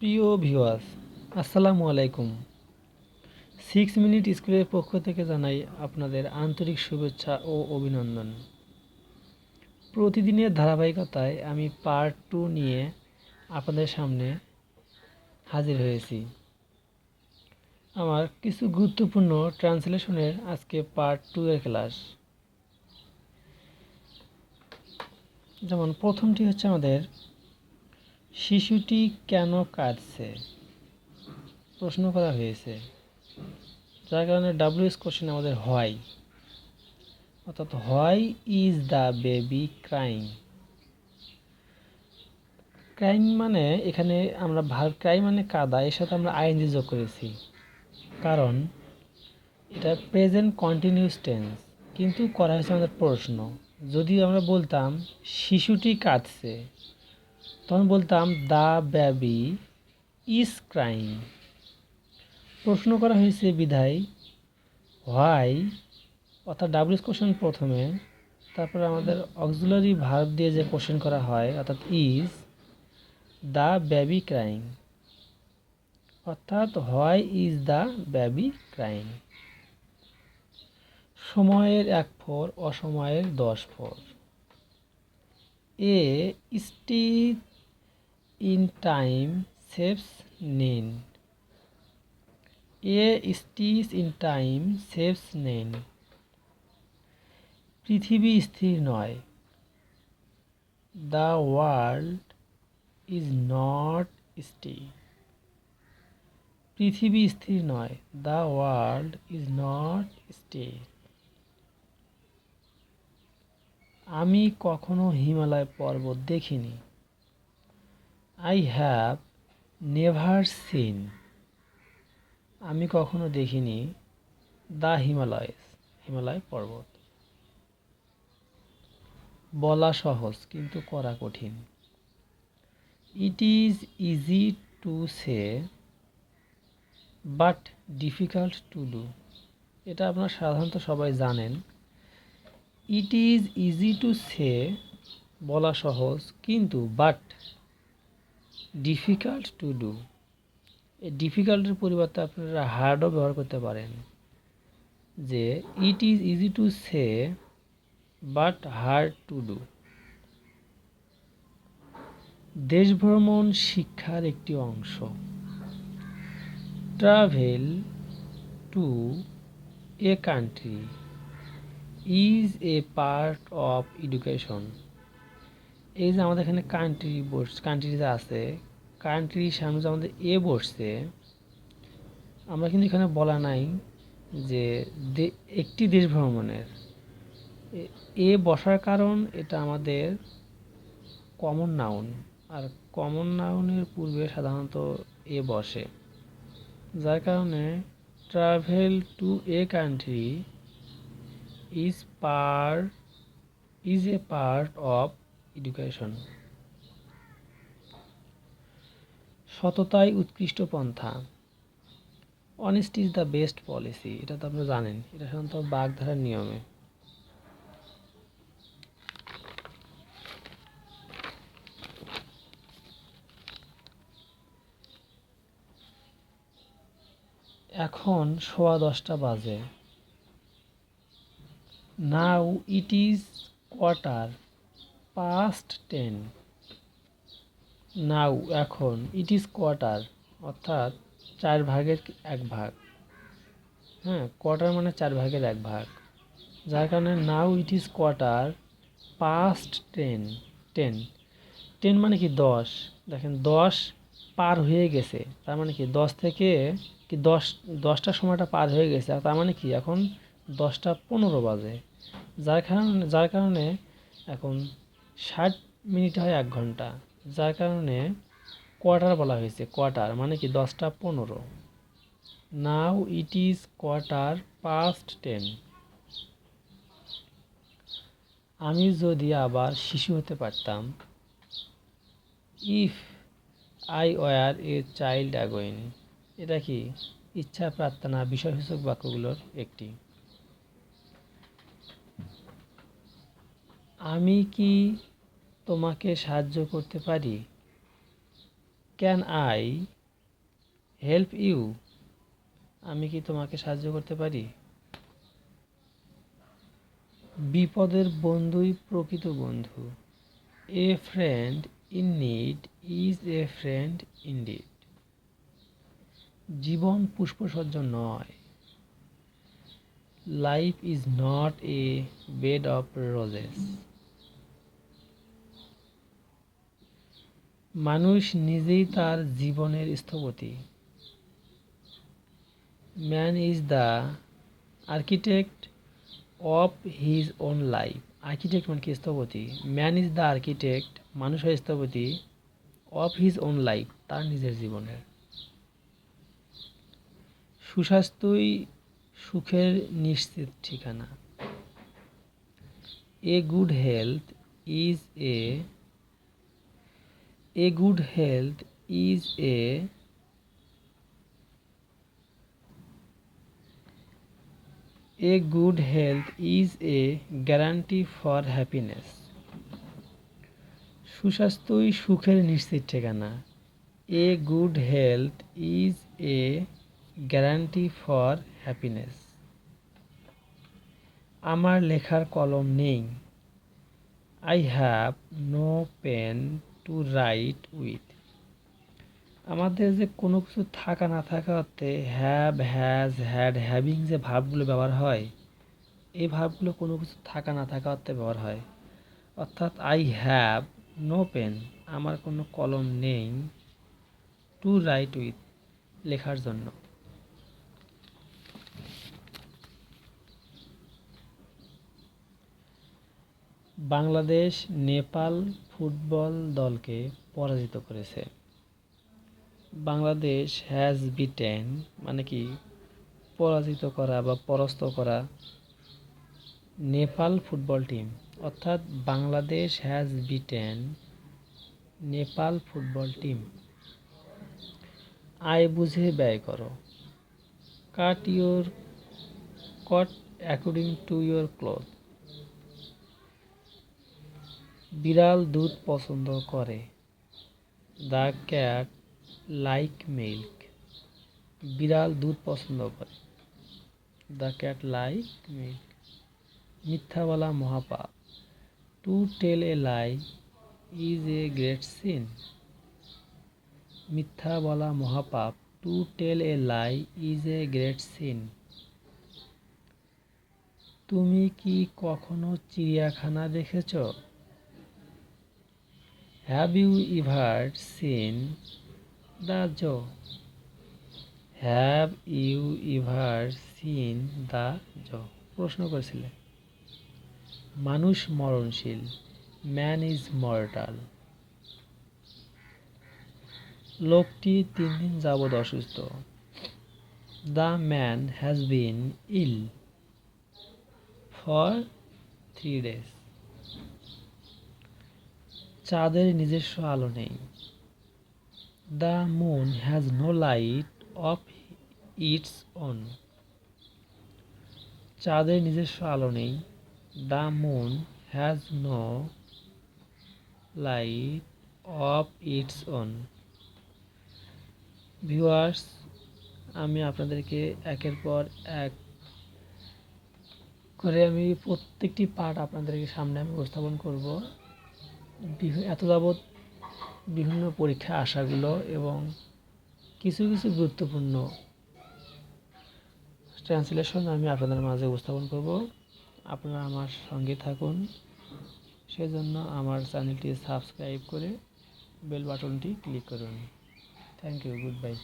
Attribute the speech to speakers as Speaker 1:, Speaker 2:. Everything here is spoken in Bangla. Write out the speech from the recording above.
Speaker 1: প্রিয় ভিউয়ার্স, আসসালামু আলাইকুম। 6 মিনিট স্কুলের পক্ষ থেকে জানাই আপনাদের আন্তরিক শুভেচ্ছা ও অভিনন্দন। প্রতিদিনের ধারাবাহিকতায় আমি পার্ট 2 নিয়ে আপনাদের সামনে হাজির হয়েছি। আমার কিছু গুরুত্বপূর্ণ ট্রান্সলেশনের আজকে পার্ট 2 এর ক্লাস। যেমন প্রথমটি হচ্ছে আমাদের শিশুটি কেন কাঁদছে, প্রশ্ন করা হয়েছে, যার কারণে ডাব্লিউএস কোশ্চেন আমাদের হয়, অর্থাৎ why is the baby crying. Crying মানে এখানে আমরা ভার্ব ক্রাই মানে কাদা, এর সাথে আমরা আইএনজি যোগ করেছি, কারণ এটা প্রেজেন্ট কন্টিনিউয়াস টেন্স, কিন্তু করা হয়েছে আমাদের প্রশ্ন। যদি আমরা বলতাম শিশুটি কাঁদছে, তখন বলতাম দ্য বেবি ইজ ক্রাইং। প্রশ্ন করা হয়েছে বিধায় হোয়াই, অর্থাৎ ডাব্লিউএস কোশ্চেন প্রথমে, তারপরে আমাদের অক্সিলারি ভার্ব দিয়ে যে কোশ্চেন করা হয়, অর্থাৎ ইজ দ্য বেবি ক্রাইং, অর্থাৎ why is the baby crying. সময়ের 1 4, অসময়ের 10 4। A stitch in time saves nine. A stitch in time saves nine. পৃথিবী স্থির নয়। The world is not still. পৃথিবী স্থির নয়। The world is not still. আমি কখনো হিমালয় পর্বত দেখিনি। I have never seen. আমি কখনো দেখিনি দ্য হিমালয়স, হিমালয় পর্বত। বলা সহজ কিন্তু করা কঠিন। It is easy to say but difficult to do. এটা আপনারা সাধারণত সবাই জানেন। It is easy to say, বলা সহজ, কিন্তু বাট ডিফিকাল্ট টু ডু। এই ডিফিকাল্টের পরিবর্তে আপনারা হার্ডও ব্যবহার করতে পারেন, যে it is easy to say but hard to do. দেশ ভ্রমণ শিক্ষার একটি অংশ। Travel to a country is a part of education. এই যে আমাদের এখানে কান্ট্রি যে আছে, কান্ট্রির সামনে যে আমাদের এ বসছে, আমরা কিন্তু এখানে বলা নাই যে একটি দেশ ভ্রমণের। এ বসার কারণ এটা আমাদের কমন নাউন, আর কমন নাউনের পূর্বে সাধারণত এ বসে, যার কারণে travel to a country is a part of education. সততাই উৎকৃষ্ট পন্থা। Honesty is the best policy. এটা তো আপনারা জানেন, এটা সাধারণত বাগধারার নিয়মে। এখন 10:15 বাজে। নাও ইট ইজ 10:15। নাও এখন, ইট ইজ কোয়ার্টার অর্থাৎ 1/4। হ্যাঁ, কোয়ার্টার মানে 1/4। যার কারণে নাও ইট ইজ 10:15। 10 মানে কি 10। দেখেন 10 পার হয়ে গেছে, তার মানে কি 10 থেকে কি 10টার সময়টা পার হয়ে গেছে, আর তার মানে কি এখন 10:15 বাজে। যার কারণে এখন 60 মিনিট হয় 1 ঘন্টা, যার কারণে কোয়ার্টার বলা হয়েছে। কোয়ার্টার মানে কি 10:15। Now it is 10:15। আমি যদি আবার শিশু হতে পারতাম। If I were a child again. এটা কি ইচ্ছা প্রার্থনা বিষয়সূচক বাক্যগুলোর একটি। আমি কি তোমাকে সাহায্য করতে পারি? Can I help you? আমি কি তোমাকে সাহায্য করতে পারি? বিপদের বন্ধুই প্রকৃত বন্ধু। A friend in need is a friend indeed. জীবন পুষ্পসজ্জা নয়। Life is not a bed of roses. মানুষ নিজেই তার জীবনের স্থপতি। Man is the architect of his own life. Architect মানে কি? স্থপতি। ম্যান ইজ দ্য আর্কিটেক্ট, মানুষ হয় স্থপতি, অফ হিজ ওন লাইফ, তার নিজের জীবনের। সুস্বাস্থ্যই সুখের নিশ্চিত ঠিকানা। A good health is a good health is a good health is a guarantee for happiness. সুস্বাস্থ্যই সুখের নিশ্চিত ঠিকানা। A good health is a guarantee for happiness. আমার লেখার কলম নেই। I have no pen to write with. আমাদের যে কোনো কিছু থাকা না থাকা অর্থে হ্যাভ, হ্যাজ, হ্যাড, হ্যাভিং যে ভার্বগুলো ব্যবহার হয়, এই ভার্বগুলো কোনো কিছু থাকা না থাকা অর্থে ব্যবহার হয়। অর্থাৎ আই হ্যাভ নো পেন, আমার কোনো কলম নেই, টু রাইট উইথ, লেখার জন্য। বাংলাদেশ নেপাল ফুটবল দলকে পরাজিত করেছে। বাংলাদেশ হ্যাজ বিটেন মানে কি? পরাজিত করা বা পরাস্ত করা নেপাল ফুটবল টিম। অর্থাৎ Bangladesh has beaten Nepal football team. আয় বুঝে ব্যয় করো। Cut your coat according to your cloth. বিড়াল দুধ পছন্দ করে। The cat like milk. বিড়াল দুধ পছন্দ করে। The cat like milk. মিথ্যা বলা মহাপাপ। To tell a lie is a great sin. মিথ্যা বলা মহাপাপ। To tell a lie is a great sin. তুমি কি কখনো চিড়িয়াখানা দেখেছ? Have you ever seen the Joe? Have you ever seen the zoo? প্রশ্ন করেছিলে। মানুষ মরণশীল। Man is mortal. লোকটি 3 দিন যাবৎ অসুস্থ। The man has been ill for 3 days। চাঁদের নিজস্ব আলো নেই। The moon has no light of its own. চাঁদের নিজস্ব আলো নেই। The moon has no light of its own. Viewers, আমি আপনাদেরকে একের পর এক করে আমি প্রত্যেকটি পার্ট আপনাদেরকে সামনে আমি উপস্থাপন করব। এত যাবৎ বিভিন্ন পরীক্ষা আসাগুলো এবং কিছু কিছু গুরুত্বপূর্ণ ট্রান্সলেশন আমি আপনাদের মাঝে উপস্থাপন করব। আপনারা আমার সঙ্গে থাকুন। সেজন্য আমার চ্যানেলটি সাবস্ক্রাইব করে বেল বাটনটি ক্লিক করুন। Thank you, good by.